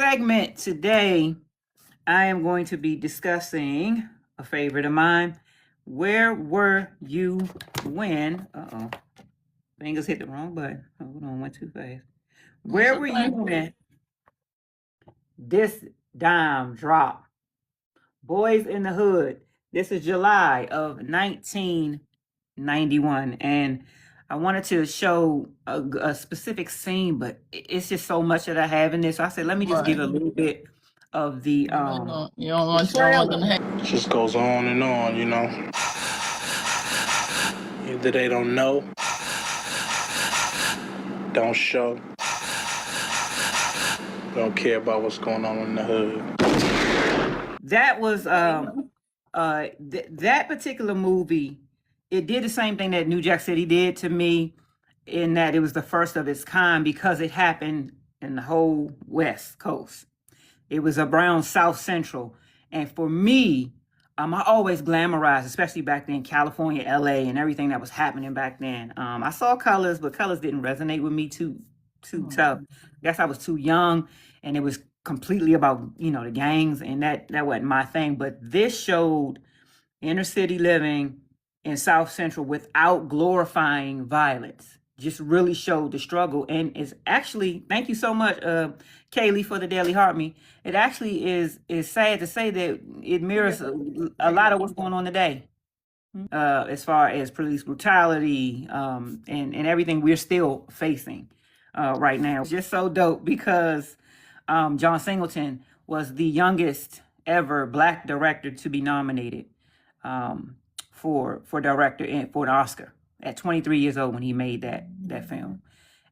segment today, I am going to be discussing a favorite of mine. Where were you when? Fingers hit the wrong button. Hold on, went too fast. Where were you when this dime dropped? Boys in the Hood. This is July of 1991. And I wanted to show a specific scene, but it's just so much that I have in this. So I said, let me just give a little bit of the You don't want them to It just goes on and on, you know. Either they don't know, don't show, don't care about what's going on in the hood. That was that particular movie. It did the same thing that New Jack City did to me, in that it was the first of its kind because it happened in the whole West Coast. It was around South Central, and for me, I always glamorized, especially back then, California, LA, and everything that was happening back then. I saw Colors, but Colors didn't resonate with me too tough. I guess I was too young, and it was completely about the gangs, and that wasn't my thing. But this showed inner city living in South Central without glorifying violence. Just really showed the struggle, and it's actually, thank you so much, Kaylee, for the Daily Heart Me. It actually is sad to say that it mirrors a lot of what's going on today, as far as police brutality, and everything we're still facing right now. It's just so dope because John Singleton was the youngest ever Black director to be nominated for director and for an Oscar at 23 years old when he made that film.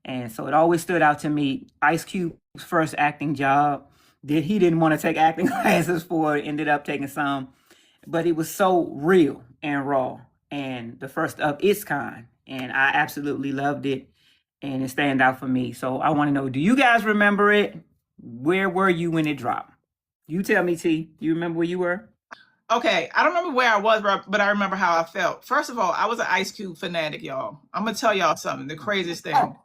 And so it always stood out to me. Ice Cube's first acting job, he didn't want to take acting classes for it, ended up taking some, but it was so real and raw and the first of its kind. And I absolutely loved it, and it stand out for me. So I want to know, do you guys remember it? Where were you when it dropped? You tell me, T. You remember where you were? Okay, I don't remember where I was, but I remember how I felt. First of all, I was an Ice Cube fanatic, y'all. I'm gonna tell y'all something. The craziest thing.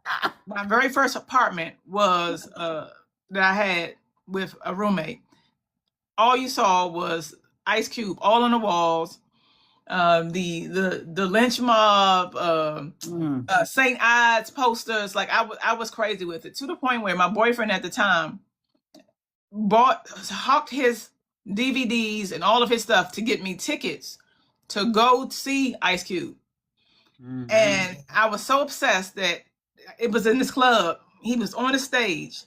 My very first apartment was that I had with a roommate. All you saw was Ice Cube all on the walls. The lynch mob, St. Ides posters. Like I was crazy with it, to the point where my boyfriend at the time hawked his DVDs and all of his stuff to get me tickets to go see Ice Cube. And I was so obsessed that it was in this club. He was on the stage,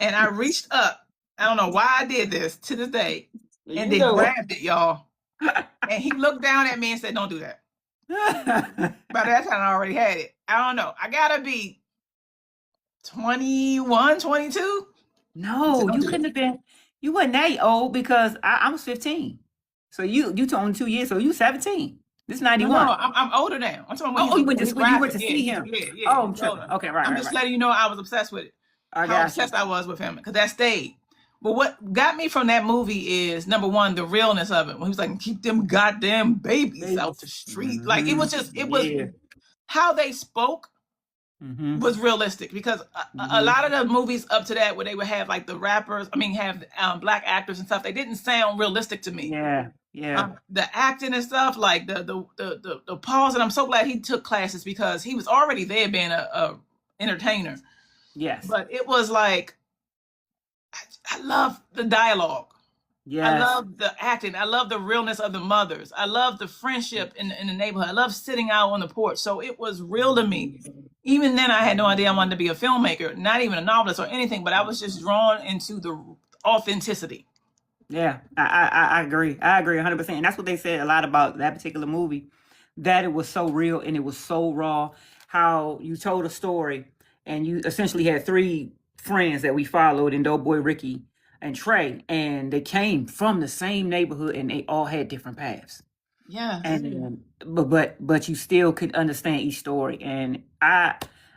and I reached up. I don't know why I did this to this day, and they grabbed it, y'all. And he looked down at me and said, "Don't do that." By that time, I already had it. I don't know. I gotta be 21, 22. No, you couldn't have been. You weren't that old because I was 15. So you told me 2 years, so you 17. This is 91. No, I'm older now. I'm talking about you went to see him. Yeah. Oh, I'm tripping. Okay, right. I'm just letting you know I was obsessed with it. How obsessed I was with him, because that stayed. But what got me from that movie is, number one, the realness of it. When he was like, "Keep them goddamn babies out the street." Like it was how they spoke was realistic, because a lot of the movies up to that, where they would have like the rappers, have Black actors and stuff, they didn't sound realistic to me. The acting and stuff, like the pause, and I'm so glad he took classes, because he was already there being a entertainer. Yes. But it was like, I love the dialogue. Yes. I love the acting. I love the realness of the mothers. I love the friendship in the neighborhood. I love sitting out on the porch. So it was real to me. Even then, I had no idea I wanted to be a filmmaker, not even a novelist or anything, but I was just drawn into the authenticity. Yeah, I agree. I agree 100%. And that's what they said a lot about that particular movie, that it was so real and it was so raw. How you told a story, and you essentially had three friends that we followed in Doughboy, Ricky, and Trey, and they came from the same neighborhood, and they all had different paths. Yeah. And but you still could understand each story. And I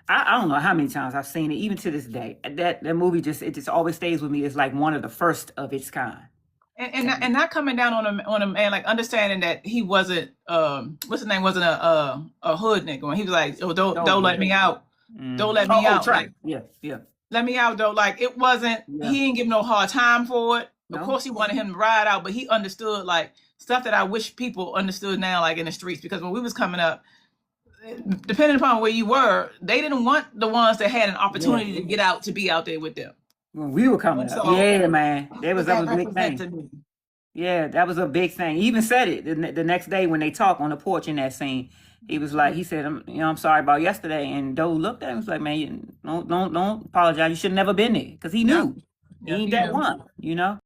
don't know how many times I've seen it, even to this day. That movie it just always stays with me. It's like one of the first of its kind. And not coming down on a man, like understanding that he wasn't what's his name, wasn't a hood nigga. When he was like, "Oh, don't let me out. Don't let me out." Trey. Like, yeah. let me out though. Like it wasn't. Yeah. He didn't give no hard time for it. No. Of course, he wanted him to ride out, but he understood like stuff that I wish people understood now, like in the streets. Because when we was coming up, depending upon where you were, they didn't want the ones that had an opportunity to get out to be out there with them. When we were coming up, So, yeah, man, that was a big represent to thing. me. Yeah, that was a big thing. He even said it the next day when they talked on the porch in that scene. He was like, he said, I'm sorry about yesterday. And Doe looked at him and was like, man, don't apologize. You should have never been there. Because he knew. Yeah. He ain't that one, you know?